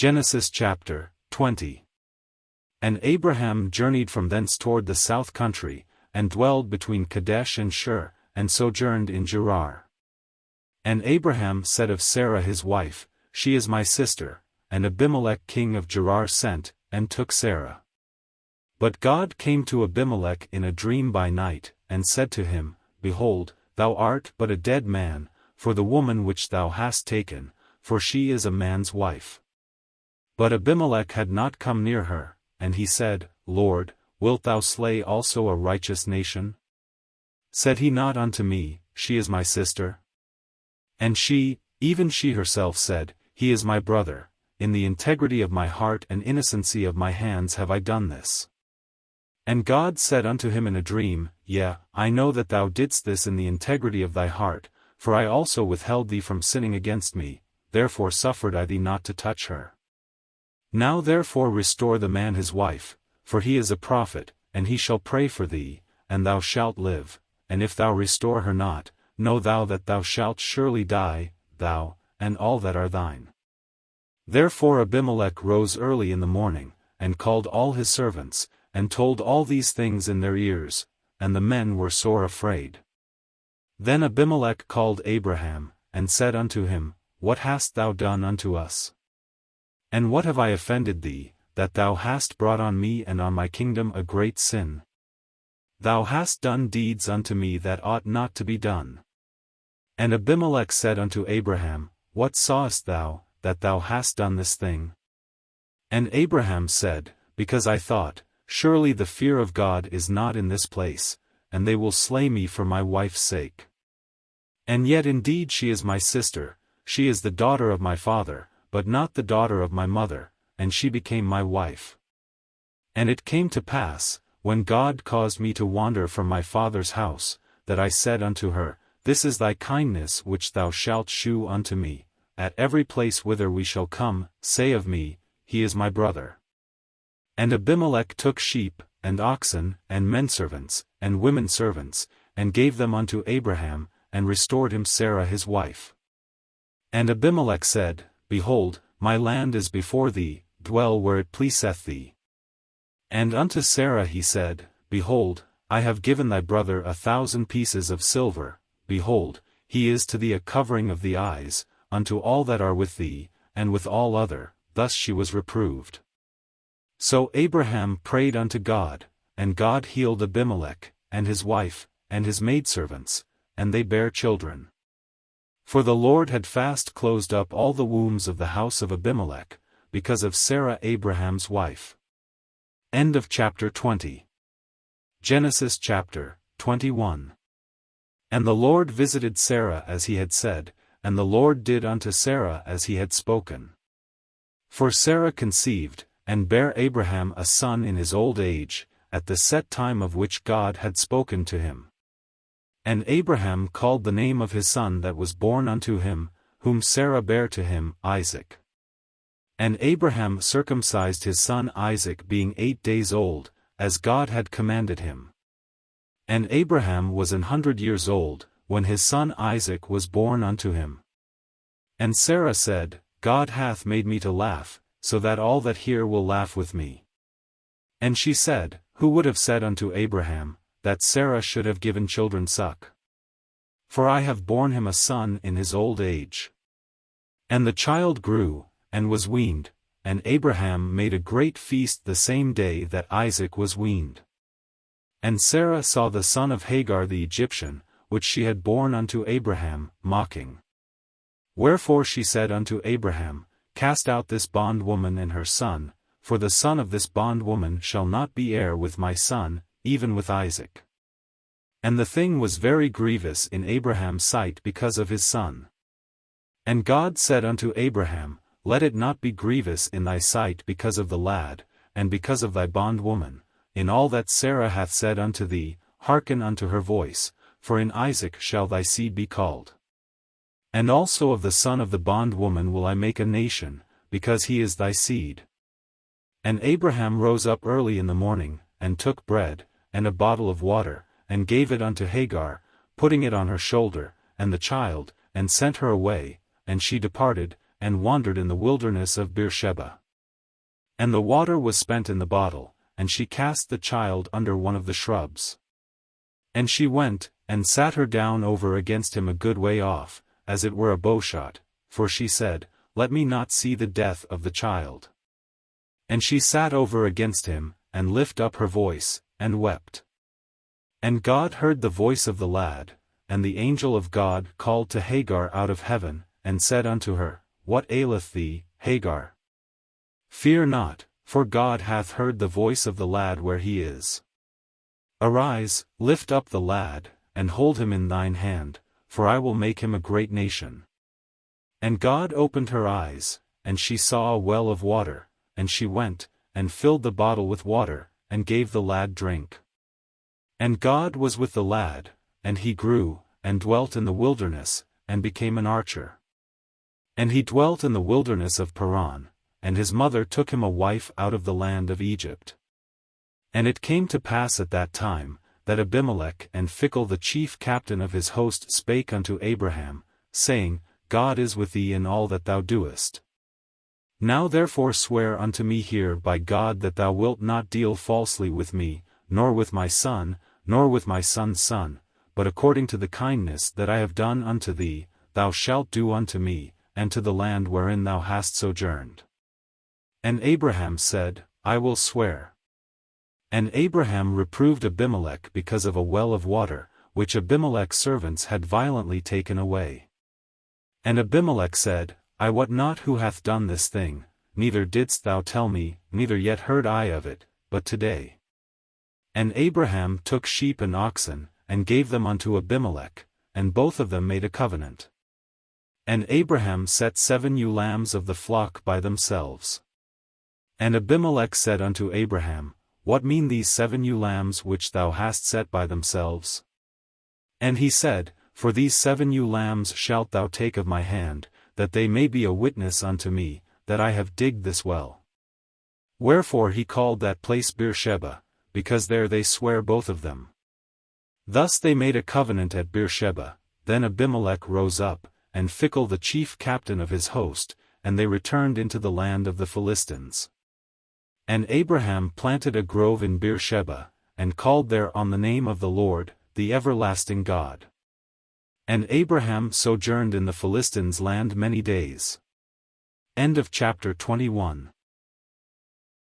Genesis chapter 20. And Abraham journeyed from thence toward the south country, and dwelled between Kadesh and Shur, and sojourned in Gerar. And Abraham said of Sarah his wife, She is my sister, and Abimelech king of Gerar sent, and took Sarah. But God came to Abimelech in a dream by night, and said to him, Behold, thou art but a dead man, for the woman which thou hast taken, for she is a man's wife. But Abimelech had not come near her, and he said, Lord, wilt thou slay also a righteous nation? Said he not unto me, She is my sister? And she, even she herself said, He is my brother, in the integrity of my heart and innocency of my hands have I done this. And God said unto him in a dream, Yea, I know that thou didst this in the integrity of thy heart, for I also withheld thee from sinning against me, therefore suffered I thee not to touch her. Now therefore restore the man his wife, for he is a prophet, and he shall pray for thee, and thou shalt live, and if thou restore her not, know thou that thou shalt surely die, thou, and all that are thine. Therefore Abimelech rose early in the morning, and called all his servants, and told all these things in their ears, and the men were sore afraid. Then Abimelech called Abraham, and said unto him, What hast thou done unto us? And what have I offended thee, that thou hast brought on me and on my kingdom a great sin? Thou hast done deeds unto me that ought not to be done. And Abimelech said unto Abraham, What sawest thou, that thou hast done this thing? And Abraham said, Because I thought, Surely the fear of God is not in this place, and they will slay me for my wife's sake. And yet indeed she is my sister, she is the daughter of my father, but not the daughter of my mother, and she became my wife. And it came to pass, when God caused me to wander from my father's house, that I said unto her, This is thy kindness which thou shalt shew unto me, at every place whither we shall come, say of me, He is my brother. And Abimelech took sheep, and oxen, and menservants, and women servants, and gave them unto Abraham, and restored him Sarah his wife. And Abimelech said, Behold, my land is before thee, dwell where it pleaseth thee. And unto Sarah he said, Behold, I have given thy brother 1,000 pieces of silver, behold, he is to thee a covering of the eyes, unto all that are with thee, and with all other, thus she was reproved. So Abraham prayed unto God, and God healed Abimelech, and his wife, and his maidservants, and they bare children. For the Lord had fast closed up all the wombs of the house of Abimelech, because of Sarah Abraham's wife. End of chapter 20. Genesis chapter 21. And the Lord visited Sarah as he had said, and the Lord did unto Sarah as he had spoken. For Sarah conceived, and bare Abraham a son in his old age, at the set time of which God had spoken to him. And Abraham called the name of his son that was born unto him, whom Sarah bare to him, Isaac. And Abraham circumcised his son Isaac being 8 days old, as God had commanded him. And Abraham was 100 years old, when his son Isaac was born unto him. And Sarah said, God hath made me to laugh, so that all that hear will laugh with me. And she said, Who would have said unto Abraham, that Sarah should have given children suck? For I have borne him a son in his old age. And the child grew, and was weaned, and Abraham made a great feast the same day that Isaac was weaned. And Sarah saw the son of Hagar the Egyptian, which she had borne unto Abraham, mocking. Wherefore she said unto Abraham, Cast out this bondwoman and her son, for the son of this bondwoman shall not be heir with my son, even with Isaac. And the thing was very grievous in Abraham's sight because of his son. And God said unto Abraham, Let it not be grievous in thy sight because of the lad, and because of thy bondwoman, in all that Sarah hath said unto thee, hearken unto her voice, for in Isaac shall thy seed be called. And also of the son of the bondwoman will I make a nation, because he is thy seed. And Abraham rose up early in the morning, and took bread, and a bottle of water, and gave it unto Hagar, putting it on her shoulder, and the child, and sent her away, and she departed, and wandered in the wilderness of Beersheba. And the water was spent in the bottle, and she cast the child under one of the shrubs. And she went, and sat her down over against him a good way off, as it were a bowshot, for she said, Let me not see the death of the child. And she sat over against him, and lift up her voice, and wept. And God heard the voice of the lad, and the angel of God called to Hagar out of heaven, and said unto her, What aileth thee, Hagar? Fear not, for God hath heard the voice of the lad where he is. Arise, lift up the lad, and hold him in thine hand, for I will make him a great nation. And God opened her eyes, and she saw a well of water, and she went, and filled the bottle with water, and gave the lad drink. And God was with the lad, and he grew, and dwelt in the wilderness, and became an archer. And he dwelt in the wilderness of Paran, and his mother took him a wife out of the land of Egypt. And it came to pass at that time, that Abimelech and Phicol the chief captain of his host spake unto Abraham, saying, God is with thee in all that thou doest. Now therefore swear unto me here by God that thou wilt not deal falsely with me, nor with my son, nor with my son's son, but according to the kindness that I have done unto thee, thou shalt do unto me, and to the land wherein thou hast sojourned. And Abraham said, I will swear. And Abraham reproved Abimelech because of a well of water, which Abimelech's servants had violently taken away. And Abimelech said, I wot not who hath done this thing, neither didst thou tell me, neither yet heard I of it, but today. And Abraham took sheep and oxen, and gave them unto Abimelech, and both of them made a covenant. And Abraham set 7 ewe lambs of the flock by themselves. And Abimelech said unto Abraham, What mean these 7 ewe lambs which thou hast set by themselves? And he said, For these 7 ewe lambs shalt thou take of my hand, that they may be a witness unto me, that I have digged this well. Wherefore he called that place Beersheba, because there they sware both of them. Thus they made a covenant at Beersheba. Then Abimelech rose up, and Phicol the chief captain of his host, and they returned into the land of the Philistines. And Abraham planted a grove in Beersheba, and called there on the name of the Lord, the everlasting God. And Abraham sojourned in the Philistines' land many days. End of chapter 21.